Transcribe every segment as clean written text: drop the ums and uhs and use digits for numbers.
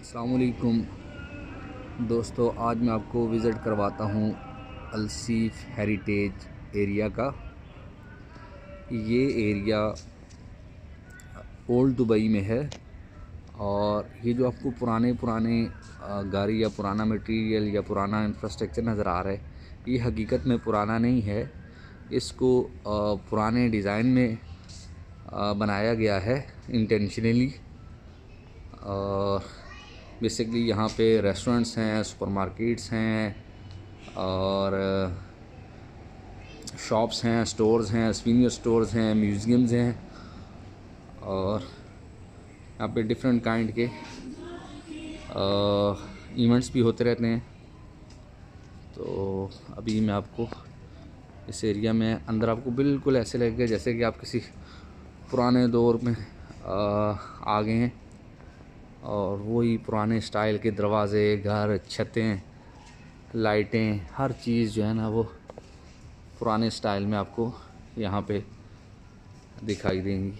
अस्सलामुअलैकुम दोस्तों, आज मैं आपको विज़िट करवाता हूँ अलसीफ हेरिटेज एरिया का। ये एरिया ओल्ड दुबई में है और ये जो आपको पुराने गाड़ी या पुराना मटेरियल या पुराना इंफ्रास्ट्रक्चर नज़र आ रहा है, ये हकीकत में पुराना नहीं है। इसको पुराने डिज़ाइन में बनाया गया है इंटेंशनली। बेसिकली यहाँ पे रेस्टोरेंट्स हैं, सुपरमार्केट्स हैं और शॉप्स हैं, स्टोर्स हैं, सीनियर स्टोर्स हैं, म्यूज़ियम्स हैं और यहाँ पे डिफरेंट काइंड के इवेंट्स भी होते रहते हैं। तो अभी मैं आपको इस एरिया में अंदर आपको बिल्कुल ऐसे लगेगा जैसे कि आप किसी पुराने दौर में आ गए हैं और वही पुराने स्टाइल के दरवाज़े, घर, छतें, लाइटें, हर चीज़ जो है ना वो पुराने स्टाइल में आपको यहाँ पे दिखाई देंगी।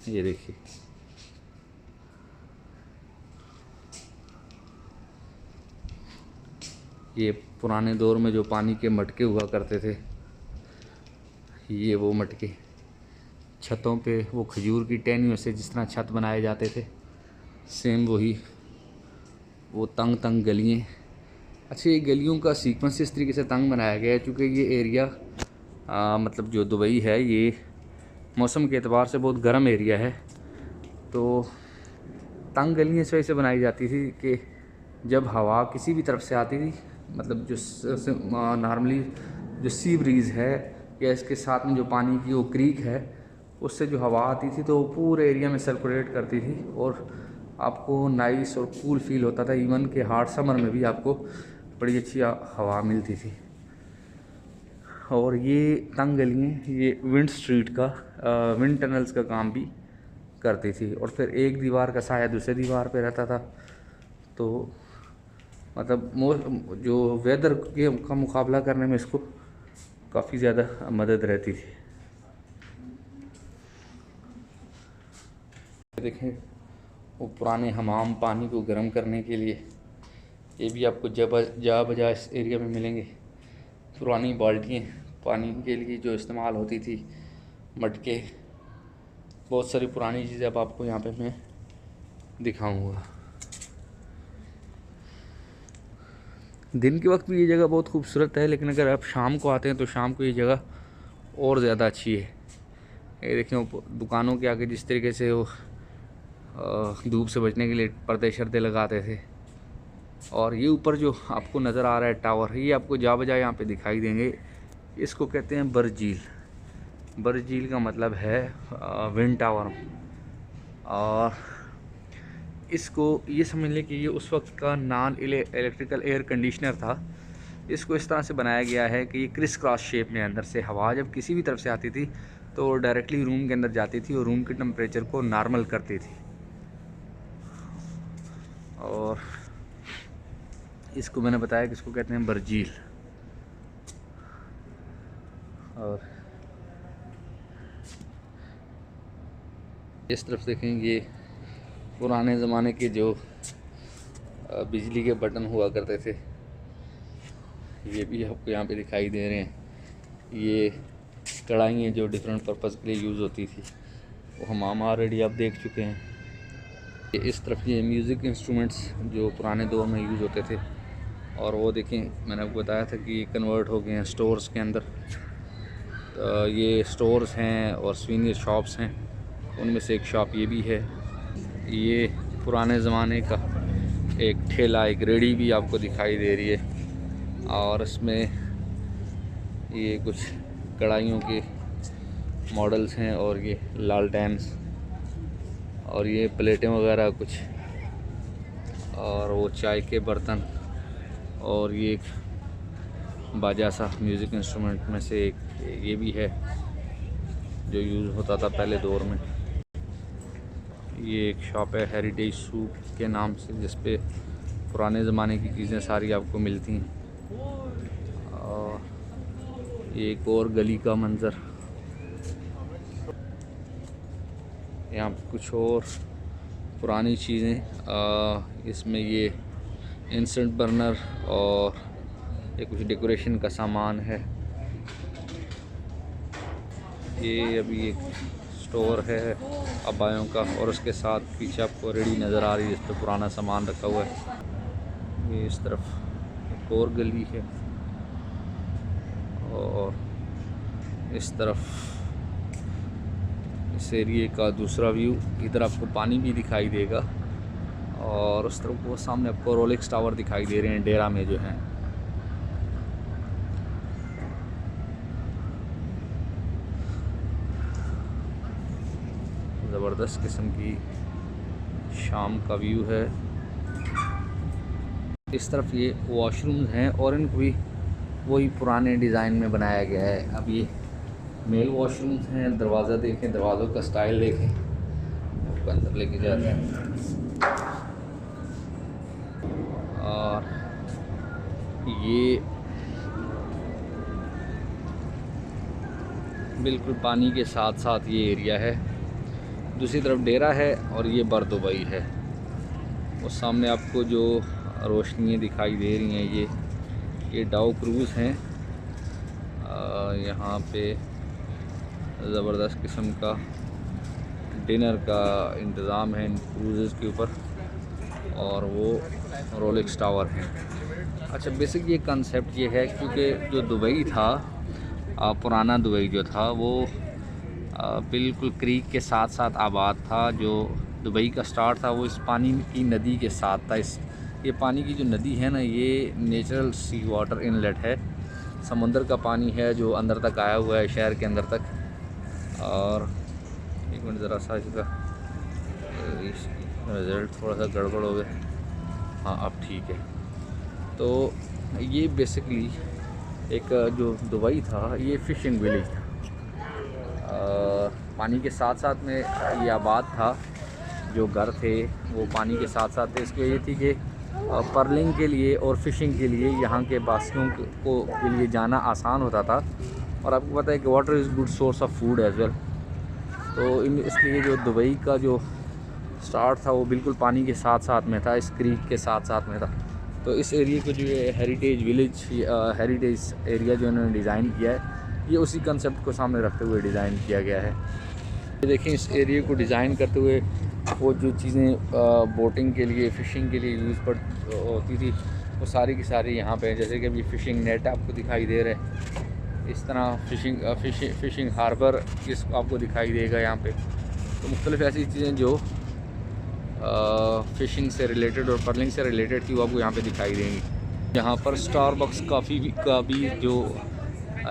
ये देखिए, ये पुराने दौर में जो पानी के मटके हुआ करते थे, ये वो मटके छतों पे वो खजूर की टहनियों से जिस तरह छत बनाए जाते थे, सेम वही वो तंग तंग गलियाँ। अच्छा, ये गलियों का सीक्वेंस इस तरीके से तंग बनाया गया है क्योंकि ये एरिया मतलब जो दुबई है ये मौसम के एतबार से बहुत गर्म एरिया है। तो तंग गलियाँ इस वजह से बनाई जाती थी कि जब हवा किसी भी तरफ से आती थी, मतलब जो नॉर्मली जो सी ब्रीज़ है या इसके साथ में जो पानी की वो क्रीक है, उससे जो हवा आती थी तो वो पूरे एरिया में सर्कुलेट करती थी और आपको नाइस और कूल फील होता था। इवन के हार्ड समर में भी आपको बड़ी अच्छी हवा मिलती थी। और ये तंग गलियाँ ये विंड टनल्स का काम भी करती थी और फिर एक दीवार का साया दूसरे दीवार पे रहता था। तो मतलब जो वेदर के का मुकाबला करने में इसको काफ़ी ज़्यादा मदद रहती थी। देखें, वो पुराने हमाम पानी को गर्म करने के लिए ये भी आपको जा बजा इस एरिया में मिलेंगे। पुरानी बाल्टियाँ पानी के लिए जो इस्तेमाल होती थी, मटके, बहुत सारी पुरानी चीज़ें अब आपको यहाँ पे मैं दिखाऊंगा। दिन के वक्त भी ये जगह बहुत खूबसूरत है, लेकिन अगर आप शाम को आते हैं तो शाम को ये जगह और ज़्यादा अच्छी है। ये देखें, दुकानों के आगे जिस तरीके से वो धूप से बचने के लिए पर्दे शर्दे लगाते थे। और ये ऊपर जो आपको नज़र आ रहा है टावर, ये आपको जा बजा यहाँ पे दिखाई देंगे। इसको कहते हैं बर्ज झील। बर्ज झील का मतलब है विंड टावर। और इसको ये समझ लें कि ये उस वक्त का नॉन इलेक्ट्रिकल एयर कंडीशनर था। इसको इस तरह से बनाया गया है कि ये क्रिस क्रॉस शेप में अंदर से हवा जब किसी भी तरफ से आती थी तो डायरेक्टली रूम के अंदर जाती थी और रूम के टेम्परेचर को नॉर्मल करती थी। और इसको मैंने बताया कि इसको कहते हैं बर्ज झील। और इस तरफ देखें, ये पुराने ज़माने के जो बिजली के बटन हुआ करते थे, ये भी आपको यहाँ पे दिखाई दे रहे हैं। ये कढ़ाइयाँ जो डिफरेंट पर्पज़ के लिए यूज़ होती थी वो हम ऑलरेडी आप देख चुके हैं। इस तरफ ये म्यूज़िक इंस्ट्रूमेंट्स जो पुराने दौर में यूज़ होते थे, और वो देखें मैंने आपको बताया था कि ये कन्वर्ट हो गए हैं स्टोर्स के अंदर। ये स्टोर्स हैं और सीनियर शॉप्स हैं, उनमें से एक शॉप ये भी है। ये पुराने ज़माने का एक ठेला, एक रेड़ी भी आपको दिखाई दे रही है और इसमें ये कुछ कढ़ाइयों के मॉडल्स हैं और ये लालटेन्स और ये प्लेटें वगैरह कुछ, और वो चाय के बर्तन, और ये एक बाजा सा म्यूज़िक इंस्ट्रूमेंट में से एक ये भी है जो यूज़ होता था पहले दौर में। ये एक शॉप है हेरिटेज सूप के नाम से, जिस पे पुराने ज़माने की चीज़ें सारी आपको मिलती हैं। और ये एक और गली का मंज़र, यहाँ कुछ और पुरानी चीज़ें। इसमें ये इंस्टेंट बर्नर और ये कुछ डेकोरेशन का सामान है। ये अभी एक स्टोर है अबायों का, और उसके साथ पीछे आपको रेडी नज़र आ रही है, इस पर पुराना सामान रखा हुआ है। ये इस तरफ एक और गली है, और इस तरफ इस एरिए का दूसरा व्यू। इधर आपको पानी भी दिखाई देगा, और उस तरफ वो सामने आपको रोलेक्स टावर दिखाई दे रहे हैं डेरा में जो हैं। ज़बरदस्त किस्म की शाम का व्यू है। इस तरफ ये वॉशरूम्स हैं, और इनको भी वही पुराने डिज़ाइन में बनाया गया है। अब ये मेल वॉशरूम्स हैं। दरवाज़ा देखें, दरवाज़ों का स्टाइल देखें, आपको अंदर लेके जाते हैं। और ये बिल्कुल पानी के साथ साथ ये एरिया है। दूसरी तरफ डेरा है, और ये बर दुबई है। उस सामने आपको जो रोशनियाँ दिखाई दे रही हैं, ये डाउ क्रूज़ हैं। यहाँ पे ज़बरदस्त किस्म का डिनर का इंतज़ाम है इन क्रूज़ के ऊपर, और वो रोलेक्स टावर हैं। अच्छा, बेसिक ये कंसेप्ट ये है, क्योंकि जो दुबई था, पुराना दुबई जो था, वो बिल्कुल क्रीक के साथ साथ आबाद था। जो दुबई का स्टार्ट था वो इस पानी की नदी के साथ था। ये पानी की जो नदी है ना, ये नेचुरल सी वाटर इनलेट है, समुंदर का पानी है जो अंदर तक आया हुआ है, शहर के अंदर तक। और एक मिनट ज़रा सा इसका रिज़ल्ट थोड़ा सा गड़बड़ हो गया। हाँ, अब ठीक है। तो ये बेसिकली एक जो दुबई था, ये फ़िशिंग विलेज था। पानी के साथ साथ में ये आबाद था। जो घर थे वो पानी के साथ साथ थे। इसकी वजह थी कि पर्लिंग के लिए और फ़िशिंग के लिए यहाँ के बासियों को के लिए जाना आसान होता था। और आपको पता है कि water is good source of food as well. तो इसलिए जो दुबई का जो स्टार्ट था वो बिल्कुल पानी के साथ साथ में था, इस क्रीक के साथ साथ में था। तो इस एरिया को जो है हेरिटेज विलेज, हेरिटेज एरिया जो इन्होंने डिज़ाइन किया है, ये उसी कंसेप्ट को सामने रखते हुए डिज़ाइन किया गया है। ये देखें, इस एरिया को डिज़ाइन करते हुए वो जो चीज़ें बोटिंग के लिए, फ़िशिंग के लिए यूज़ होती थी, वो सारी की सारी यहाँ पे, जैसे कि अभी फ़िशिंग नेट आपको दिखाई दे रहे हैं, इस तरह फ़िशिंग हार्बर इस आपको दिखाई देगा यहाँ पे। तो मुख्तलिफ़ ऐसी चीज़ें जो फ़िशिंग से रिलेटेड और पर्लिंग से रिलेटेड थी, वो आपको यहाँ पे दिखाई देंगी। यहाँ पर स्टारबक्स कॉफ़ी का भी जो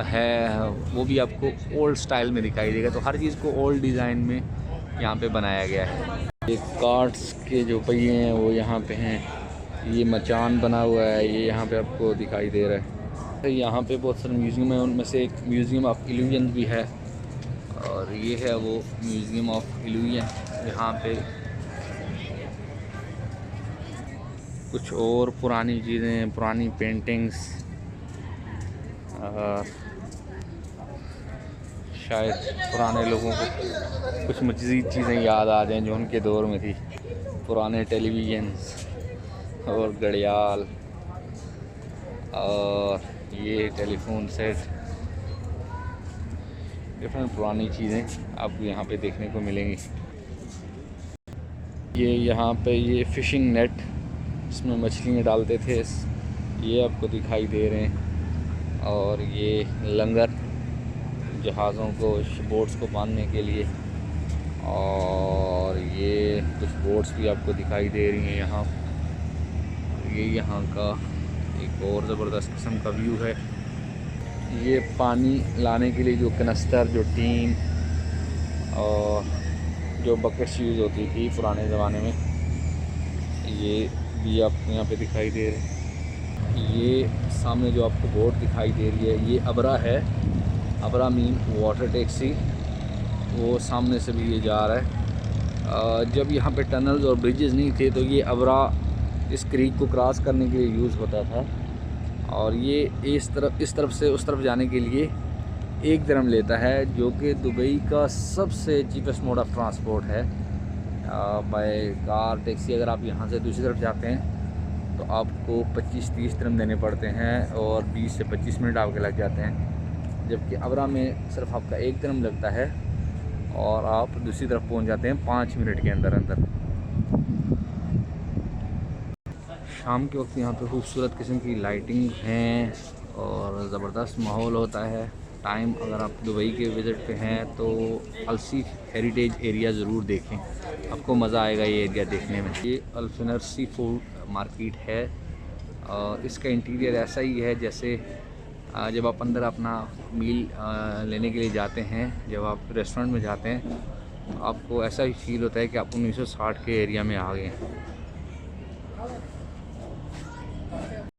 है वो भी आपको ओल्ड स्टाइल में दिखाई देगा। तो हर चीज़ को ओल्ड डिज़ाइन में यहाँ पे बनाया गया है। ये कार्ट्स के जो पहिए हैं वो यहाँ पे हैं। ये मचान बना हुआ है, ये यहाँ पे आपको दिखाई दे रहा है। तो यहाँ पे बहुत सारे म्यूज़ियम है, उनमें से एक म्यूज़ियम ऑफ इल्यूजन भी है, और ये है वो म्यूज़ियम ऑफ इल्यूजन। यहाँ पे कुछ और पुरानी चीज़ें, पुरानी पेंटिंग्स, शायद पुराने लोगों को कुछ मज़ीद चीज़ें याद आ जाएं जो उनके दौर में थी। पुराने टेलीविज़न्स और घड़ियाल, और ये टेलीफोन सेट, डिफरेंट पुरानी चीज़ें आपको यहाँ पे देखने को मिलेंगी। ये यहाँ पे ये फ़िशिंग नेट, इसमें मछलियाँ डालते थे, ये आपको दिखाई दे रहे हैं। और ये लंगर, जहाज़ों को, बोट्स को बांधने के लिए। और ये कुछ बोट्स भी आपको दिखाई दे रही हैं यहाँ। ये यहाँ का एक और ज़बरदस्त किस्म का व्यू है। ये पानी लाने के लिए जो कनस्तर, जो टीन और जो बकेट्स यूज़ होती थी पुराने ज़माने में, ये भी आपको यहाँ पे दिखाई दे रहे हैं। ये सामने जो आपको बोट दिखाई दे रही है, ये अबरा है। अबरा मीन वाटर टैक्सी, वो सामने से भी ये जा रहा है। जब यहाँ पे टनल्स और ब्रिजेस नहीं थे तो ये अबरा इस क्रीक को क्रॉस करने के लिए यूज़ होता था। और ये इस तरफ से उस तरफ जाने के लिए 1 दिरहम लेता है, जो कि दुबई का सबसे चीपेस्ट मोड ऑफ ट्रांसपोर्ट है। बाय कार टैक्सी अगर आप यहाँ से दूसरी तरफ जाते हैं तो आपको 25-30 दिरहम देने पड़ते हैं और 20 से 25 मिनट आपके लग जाते हैं, जबकि अबरा में सिर्फ आपका 1 दिरहम लगता है और आप दूसरी तरफ पहुँच जाते हैं 5 मिनट के अंदर अंदर। शाम के वक्त यहाँ पे खूबसूरत किस्म की लाइटिंग हैं और ज़बरदस्त माहौल होता है। टाइम अगर आप दुबई के विज़िट पे हैं तो अलसी हेरिटेज एरिया ज़रूर देखें, आपको मज़ा आएगा ये एरिया देखने में। ये अल्फिनर सी फूड मार्केट है और इसका इंटीरियर ऐसा ही है जैसे जब आप अंदर अपना मील लेने के लिए जाते हैं, जब आप रेस्टोरेंट में जाते हैं तो आपको ऐसा ही फील होता है कि आप 1960 के एरिया में आ गए हैं।